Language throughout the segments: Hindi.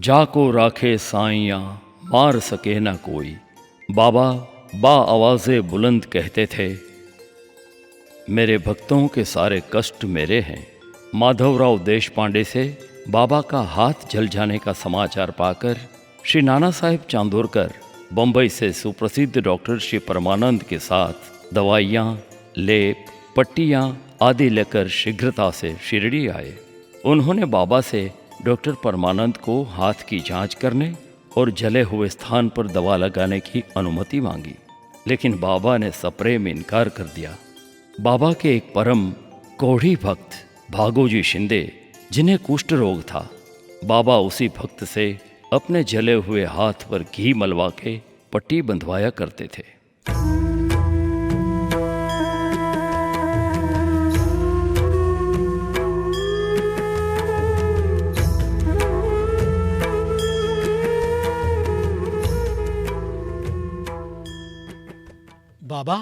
जाको राखे साइयाँ मार सके न कोई। बाबा बा आवाज़े बुलंद कहते थे, मेरे भक्तों के सारे कष्ट मेरे हैं। माधवराव देशपांडे से बाबा का हाथ जल जाने का समाचार पाकर श्री नाना साहेब चांदोरकर बम्बई से सुप्रसिद्ध डॉक्टर श्री परमानंद के साथ दवाइयाँ, लेप, पट्टियाँ आदि लेकर शीघ्रता से शिरडी आए। उन्होंने बाबा से डॉक्टर परमानंद को हाथ की जांच करने और जले हुए स्थान पर दवा लगाने की अनुमति मांगी, लेकिन बाबा ने सप्रेम इनकार कर दिया। बाबा के एक परम कोढ़ी भक्त भागोजी शिंदे, जिन्हें कुष्ठ रोग था, बाबा उसी भक्त से अपने जले हुए हाथ पर घी मलवा के पट्टी बंधवाया करते थे। बाबा,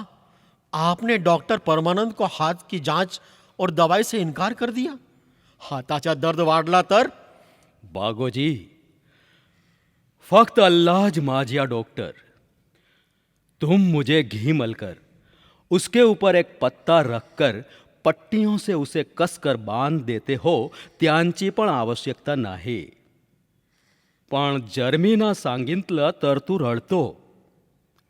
आपने डॉक्टर परमानंद को हाथ की जांच और दवाई से इनकार कर दिया। हाताचा दर्द वाढला तर? बागोजी, फक्त अल्लाह माझिया डॉक्टर, तुम मुझे घी मलकर उसके ऊपर एक पत्ता रखकर पट्टियों से उसे कसकर बांध देते हो त्यांची पण आवश्यकता नाही। पण जर्मीना सांगितलं तर तू रडतो।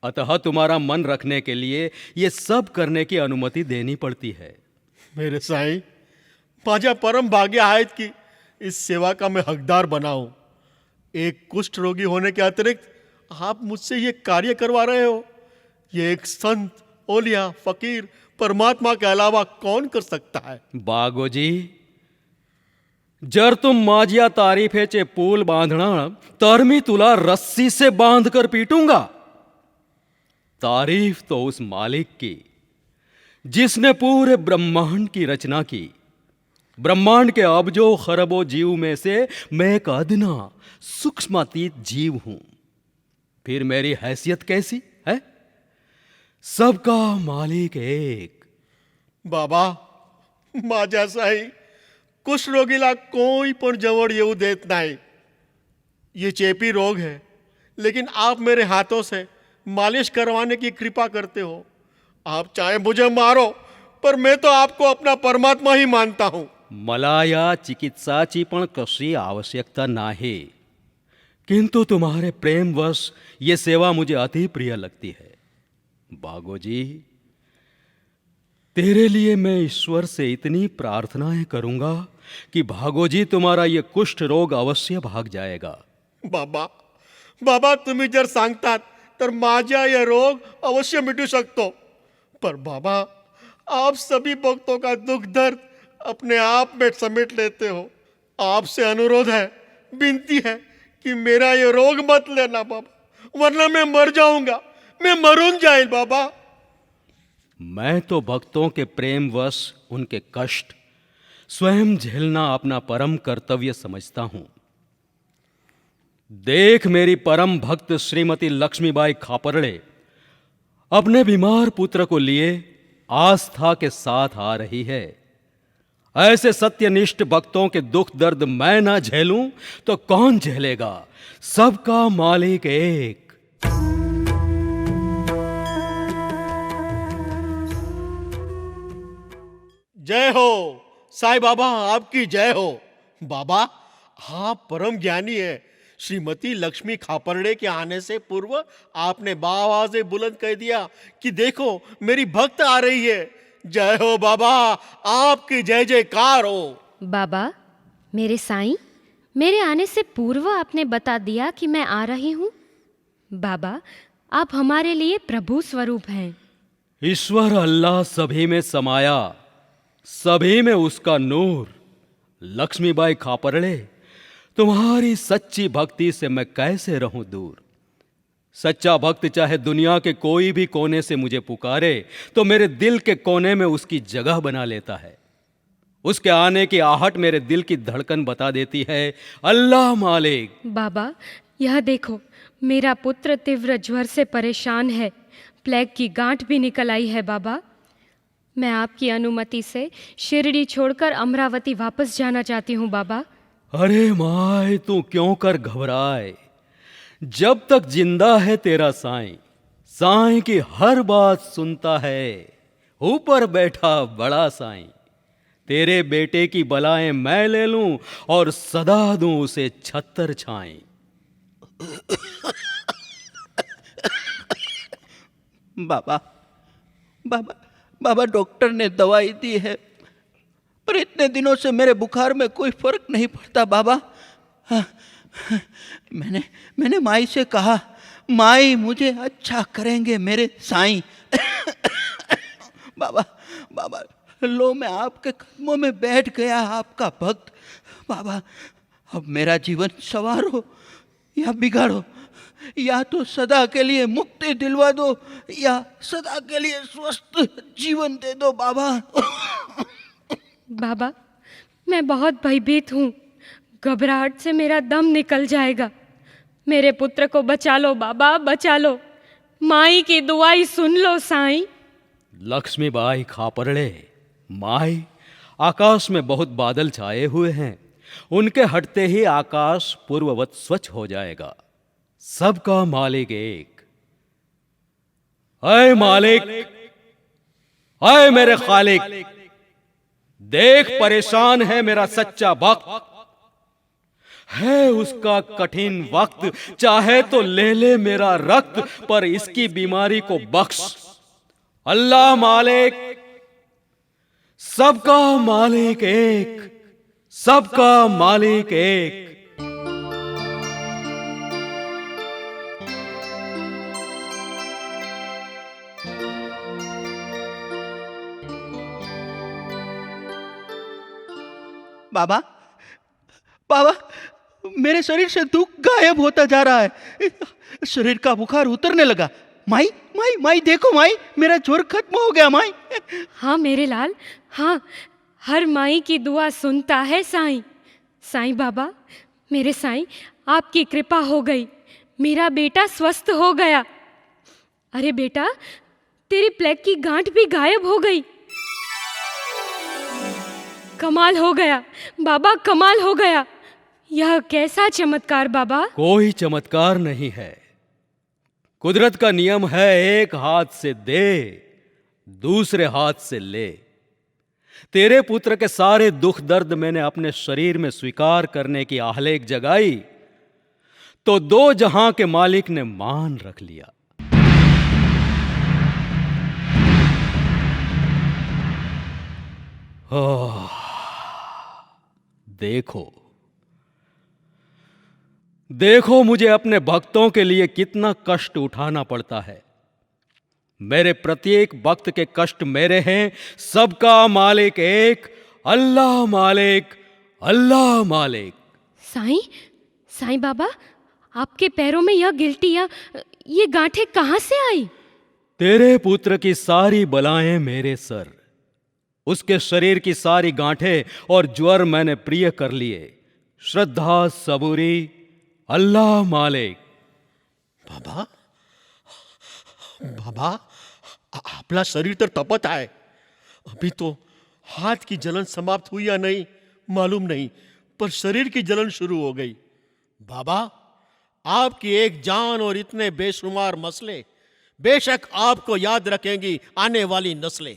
अतः तुम्हारा मन रखने के लिए ये सब करने की अनुमति देनी पड़ती है। मेरे साईं, माझ्या परम भाग्य आहेत की इस सेवा का मैं हकदार बनाऊं। एक कुष्ठ रोगी होने के अतिरिक्त आप मुझसे ये कार्य करवा रहे हो। ये एक संत, ओलिया, फकीर, परमात्मा के अलावा कौन कर सकता है? बागोजी, जर तुम माझिया तारीफेचे पूल बांधणार तर मी तुला रस्सी से बांध कर पीटूंगा। तारीफ तो उस मालिक की जिसने पूरे ब्रह्मांड की रचना की। ब्रह्मांड के अबजों खरबों जीव में से मैं एक अदना सूक्ष्मातीत जीव हूं। फिर मेरी हैसियत कैसी है? सबका मालिक एक। बाबा, माझ्या साई कुष्ठ रोगीला कोई पण जवळ येऊ देत नाही। ये चेपी रोग है, लेकिन आप मेरे हाथों से मालिश करवाने की कृपा करते हो। आप चाहे मुझे मारो, पर मैं तो आपको अपना परमात्मा ही मानता हूं। मला या चिकित्साची पण कशी आवश्यकता नाही, किंतु तुम्हारे प्रेमवश ये सेवा मुझे अति प्रिय लगती है। बागोजी, तेरे लिए मैं ईश्वर से इतनी प्रार्थनाएं करूंगा कि भागोजी तुम्हारा ये कुष्ठ रोग अवश्य भाग जाएगा। बाबा, तुम्ही जर सांगतात तर माझा यह रोग अवश्य मिटू शकतो। पर बाबा, आप सभी भक्तों का दुख दर्द अपने आप में समेट लेते हो। आपसे अनुरोध है, विनती है कि मेरा ये रोग मत लेना बाबा, वरना मैं मर जाऊंगा। मैं मरून जाए बाबा। मैं तो भक्तों के प्रेमवश उनके कष्ट स्वयं झेलना अपना परम कर्तव्य समझता हूं। देख, मेरी परम भक्त श्रीमती लक्ष्मीबाई खापरड़े अपने बीमार पुत्र को लिए आस्था के साथ आ रही है। ऐसे सत्यनिष्ठ भक्तों के दुख दर्द मैं ना झेलूं तो कौन झेलेगा? सबका मालिक एक। जय हो साईं बाबा, आपकी जय हो। बाबा, आप परम ज्ञानी है। श्रीमती लक्ष्मी खापरड़े के आने से पूर्व आपने बाआवाज़े बुलंद कह दिया कि देखो मेरी भक्त आ रही है। जय हो बाबा, आपकी जय जयकार हो। बाबा, मेरे साईं, मेरे आने से पूर्व आपने बता दिया कि मैं आ रही हूँ। बाबा, आप हमारे लिए प्रभु स्वरूप हैं। ईश्वर अल्लाह सभी में समाया, सभी में उसका नूर। लक्ष्मीबाई खापरड़े, तुम्हारी सच्ची भक्ति से मैं कैसे रहूं दूर। सच्चा भक्त चाहे दुनिया के कोई भी कोने से मुझे पुकारे तो मेरे दिल के कोने में उसकी जगह बना लेता है। उसके आने की आहट मेरे दिल की धड़कन बता देती है, अल्लाह मालिक। बाबा, यह देखो, मेरा पुत्र तीव्र ज्वर से परेशान है। प्लेग की गांठ भी निकल आई है। बाबा, मैं आपकी अनुमति से शिरडी छोड़कर अमरावती वापस जाना चाहती हूँ। बाबा, अरे माय तू क्यों कर घबराए, जब तक जिंदा है तेरा साईं, साईं की हर बात सुनता है, ऊपर बैठा बड़ा साईं। तेरे बेटे की बलाएं मैं ले लूं और सदा दूं उसे छत्तर छाएं। बाबा बाबा बाबा डॉक्टर ने दवाई दी है, पर इतने दिनों से मेरे बुखार में कोई फर्क नहीं पड़ता बाबा। मैंने माई से कहा, माई मुझे अच्छा करेंगे मेरे साईं। बाबा बाबा लो मैं आपके कदमों में बैठ गया, आपका भक्त। बाबा अब मेरा जीवन संवारो या बिगाड़ो, या तो सदा के लिए मुक्ति दिलवा दो या सदा के लिए स्वस्थ जीवन दे दो बाबा। बाबा, मैं बहुत भयभीत हूँ, घबराहट से मेरा दम निकल जाएगा। मेरे पुत्र को बचा लो बाबा, बचा लो। माई की दुआई सुन लो साईं। लक्ष्मीबाई खापरड़े, माई, आकाश में बहुत बादल छाए हुए हैं, उनके हटते ही आकाश पूर्ववत स्वच्छ हो जाएगा। सबका मालिक एक। ऐ मालिक, ऐ मेरे खालिक, देख परेशान है मेरा सच्चा भक्त, है उसका कठिन वक्त, चाहे तो ले ले मेरा रक्त, पर इसकी बीमारी को बख्श। अल्लाह मालिक, सबका मालिक एक, सबका मालिक एक। बाबा बाबा मेरे शरीर से दुख गायब होता जा रहा है, शरीर का बुखार उतरने लगा। माई माई माई देखो माई, मेरा जोर खत्म हो गया माई। हाँ मेरे लाल, हाँ, हर माई की दुआ सुनता है साईं। साईं बाबा, मेरे साईं, आपकी कृपा हो गई, मेरा बेटा स्वस्थ हो गया। अरे बेटा, तेरी प्लेग की गांठ भी गायब हो गई। कमाल हो गया बाबा, कमाल हो गया। यह कैसा चमत्कार बाबा? कोई चमत्कार नहीं है, कुदरत का नियम है, एक हाथ से दे, दूसरे हाथ से ले। तेरे पुत्र के सारे दुख दर्द मैंने अपने शरीर में स्वीकार करने की आहलेख जगाई, तो दो जहां के मालिक ने मान रख लिया। देखो देखो मुझे अपने भक्तों के लिए कितना कष्ट उठाना पड़ता है। मेरे प्रत्येक भक्त के कष्ट मेरे हैं। सबका मालिक एक, अल्लाह मालिक, अल्लाह मालिक। साईं, साईं बाबा, आपके पैरों में यह गिल्टियां, ये गांठें कहाँ से आई? तेरे पुत्र की सारी बलाएं मेरे सर, उसके शरीर की सारी गांठें और ज्वर मैंने प्रिय कर लिए। श्रद्धा सबूरी, अल्लाह मालिक। बाबा बाबा आपला शरीर तर तपत आहे, अभी तो हाथ की जलन समाप्त हुई या नहीं मालूम नहीं, पर शरीर की जलन शुरू हो गई। बाबा, आपकी एक जान और इतने बेशुमार मसले बेशक आपको याद रखेंगी आने वाली नस्लें।